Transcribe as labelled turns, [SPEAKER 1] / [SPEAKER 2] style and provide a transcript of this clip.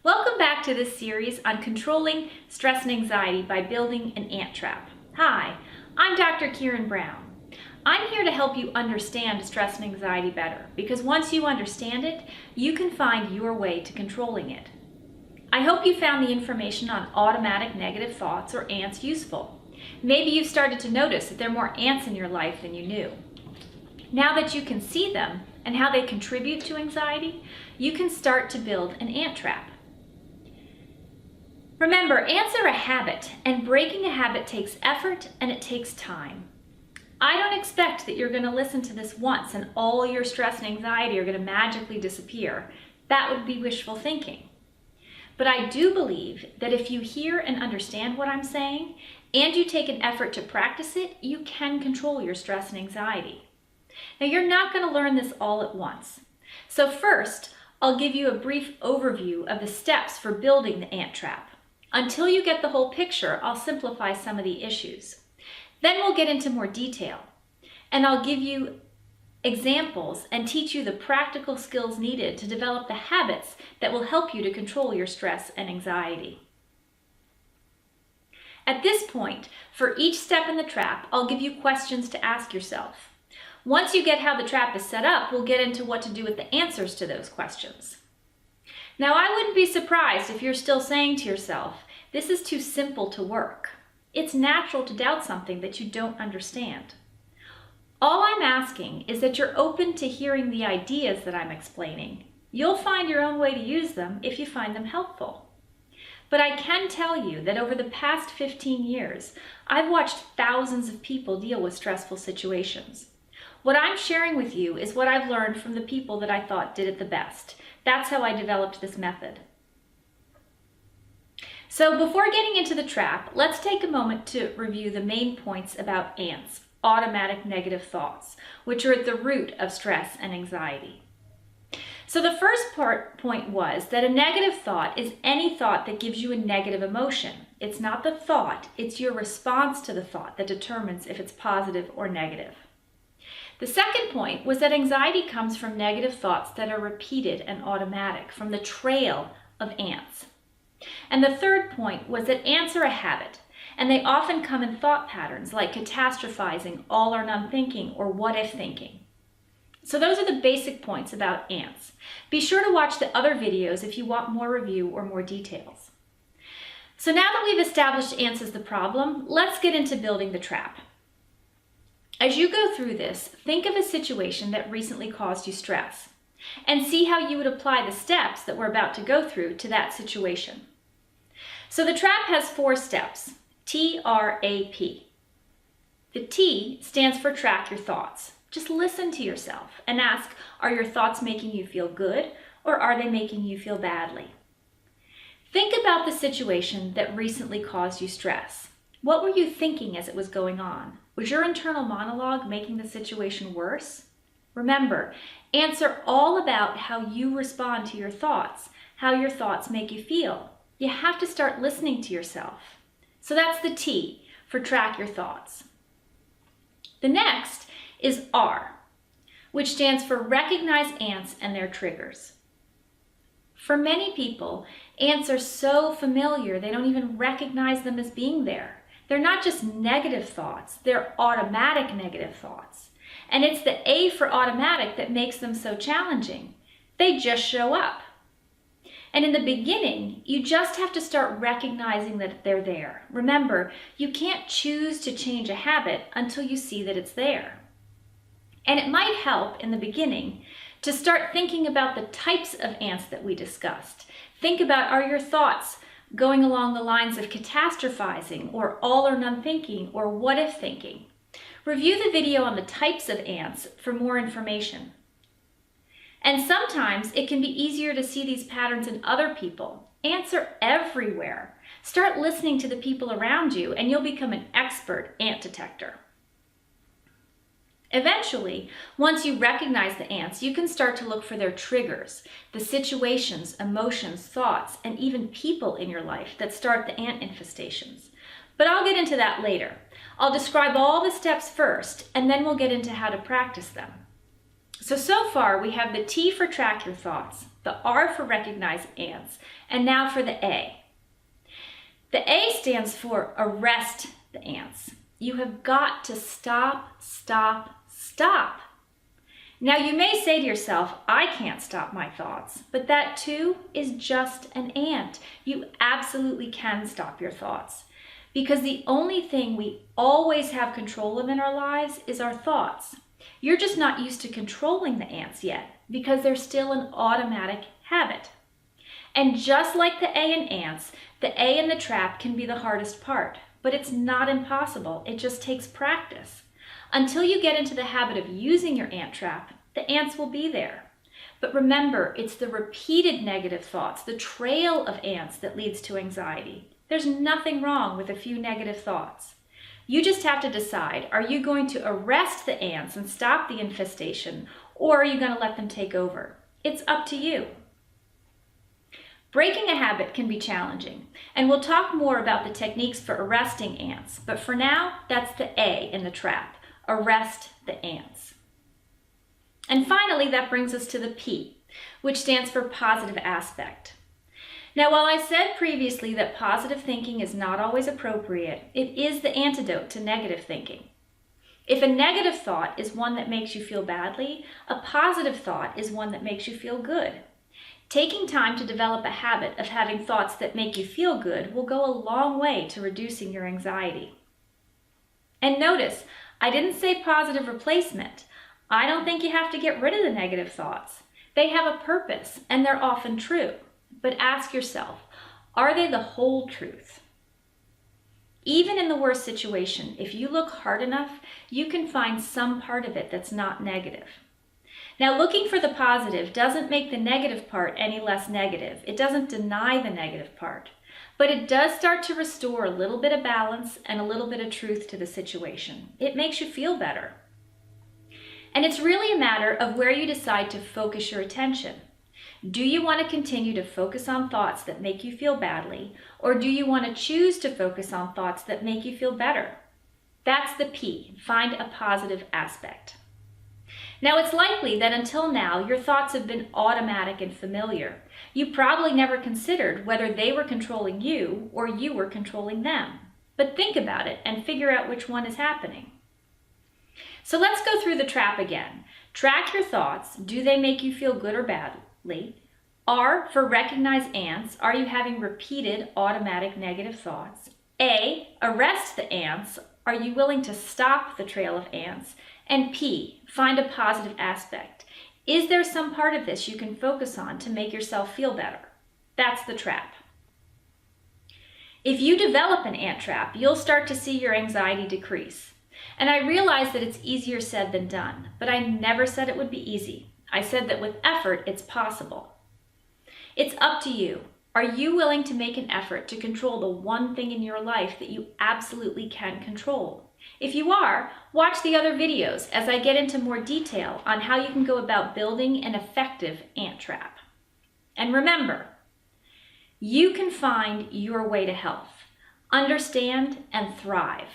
[SPEAKER 1] Welcome back to this series on controlling stress and anxiety by building an ant trap. Hi, I'm Dr. Kieran Brown. I'm here to help you understand stress and anxiety better because once you understand it, you can find your way to controlling it. I hope you found the information on automatic negative thoughts or ants useful. Maybe you've started to notice that there are more ants in your life than you knew. Now that you can see them and how they contribute to anxiety, you can start to build an ant trap. Remember, ants are a habit, and breaking a habit takes effort and it takes time. I don't expect that you're going to listen to this once and all your stress and anxiety are going to magically disappear. That would be wishful thinking. But I do believe that if you hear and understand what I'm saying, and you take an effort to practice it, you can control your stress and anxiety. Now, you're not going to learn this all at once. So first, I'll give you a brief overview of the steps for building the ant trap. Until you get the whole picture, I'll simplify some of the issues. Then we'll get into more detail, and I'll give you examples and teach you the practical skills needed to develop the habits that will help you to control your stress and anxiety. At this point, for each step in the trap, I'll give you questions to ask yourself. Once you get how the trap is set up, we'll get into what to do with the answers to those questions. Now, I wouldn't be surprised if you're still saying to yourself, this is too simple to work. It's natural to doubt something that you don't understand. All I'm asking is that you're open to hearing the ideas that I'm explaining. You'll find your own way to use them if you find them helpful. But I can tell you that over the past 15 years, I've watched thousands of people deal with stressful situations. What I'm sharing with you is what I've learned from the people that I thought did it the best. That's how I developed this method. So before getting into the trap, let's take a moment to review the main points about ants, automatic negative thoughts, which are at the root of stress and anxiety. So the first point was that a negative thought is any thought that gives you a negative emotion. It's not the thought, it's your response to the thought that determines if it's positive or negative. The second point was that anxiety comes from negative thoughts that are repeated and automatic, from the trail of ants. And the third point was that ants are a habit, and they often come in thought patterns like catastrophizing, all or none thinking, or what-if thinking. So those are the basic points about ants. Be sure to watch the other videos if you want more review or more details. So now that we've established ants as the problem, let's get into building the trap. As you go through this, think of a situation that recently caused you stress and see how you would apply the steps that we're about to go through to that situation. So the trap has 4 steps, T-R-A-P. The T stands for track your thoughts. Just listen to yourself and ask, are your thoughts making you feel good or are they making you feel badly? Think about the situation that recently caused you stress. What were you thinking as it was going on? Was your internal monologue making the situation worse? Remember, ants are all about how you respond to your thoughts, how your thoughts make you feel. You have to start listening to yourself. So that's the T for track your thoughts. The next is R, which stands for recognize ants and their triggers. For many people, ants are so familiar they don't even recognize them as being there. They're not just negative thoughts, they're automatic negative thoughts. And it's the A for automatic that makes them so challenging. They just show up. And in the beginning, you just have to start recognizing that they're there. Remember, you can't choose to change a habit until you see that it's there. And it might help in the beginning to start thinking about the types of ants that we discussed. Think about, are your thoughts going along the lines of catastrophizing or all or none thinking or what if thinking? Review the video on the types of ants for more information. And sometimes it can be easier to see these patterns in other people. Ants are everywhere. Start listening to the people around you and you'll become an expert ant detector. Eventually, once you recognize the ants, you can start to look for their triggers, the situations, emotions, thoughts, and even people in your life that start the ant infestations. But I'll get into that later. I'll describe all the steps first, and then we'll get into how to practice them. So far we have the T for track your thoughts, The R for recognize ants. And now for the A. The A stands for arrest the ants. You have got to stop, stop, stop. Now you may say to yourself, I can't stop my thoughts, but that too is just an ant. You absolutely can stop your thoughts, because the only thing we always have control of in our lives is our thoughts. You're just not used to controlling the ants yet, because they're still an automatic habit. And just like the A in ants, the A in the trap can be the hardest part, but it's not impossible. It just takes practice. Until you get into the habit of using your ant trap, the ants will be there. But remember, it's the repeated negative thoughts, the trail of ants, that leads to anxiety. There's nothing wrong with a few negative thoughts. You just have to decide, are you going to arrest the ants and stop the infestation, or are you going to let them take over? It's up to you. Breaking a habit can be challenging, and we'll talk more about the techniques for arresting ants, but for now, that's the A in the trap. Arrest the ants. And finally, that brings us to the P, which stands for positive aspect. Now, while I said previously that positive thinking is not always appropriate, it is the antidote to negative thinking. If a negative thought is one that makes you feel badly, a positive thought is one that makes you feel good. Taking time to develop a habit of having thoughts that make you feel good will go a long way to reducing your anxiety. And notice, I didn't say positive replacement. I don't think you have to get rid of the negative thoughts. They have a purpose, and they're often true. But ask yourself, are they the whole truth? Even in the worst situation, if you look hard enough, you can find some part of it that's not negative. Now, looking for the positive doesn't make the negative part any less negative. It doesn't deny the negative part. But it does start to restore a little bit of balance and a little bit of truth to the situation. It makes you feel better. And it's really a matter of where you decide to focus your attention. Do you want to continue to focus on thoughts that make you feel badly, or do you want to choose to focus on thoughts that make you feel better? That's the P, find a positive aspect. Now, it's likely that until now, your thoughts have been automatic and familiar. You probably never considered whether they were controlling you or you were controlling them. But think about it and figure out which one is happening. So let's go through the trap again. Track your thoughts. Do they make you feel good or badly? R for recognize ants. Are you having repeated automatic negative thoughts? A, arrest the ants. Are you willing to stop the trail of ants? And P, find a positive aspect. Is there some part of this you can focus on to make yourself feel better? That's the trap. If you develop an ant trap, you'll start to see your anxiety decrease. And I realize that it's easier said than done, but I never said it would be easy. I said that with effort, it's possible. It's up to you. Are you willing to make an effort to control the one thing in your life that you absolutely can control? If you are, watch the other videos as I get into more detail on how you can go about building an effective ant trap. And remember, you can find your way to health, understand, and thrive.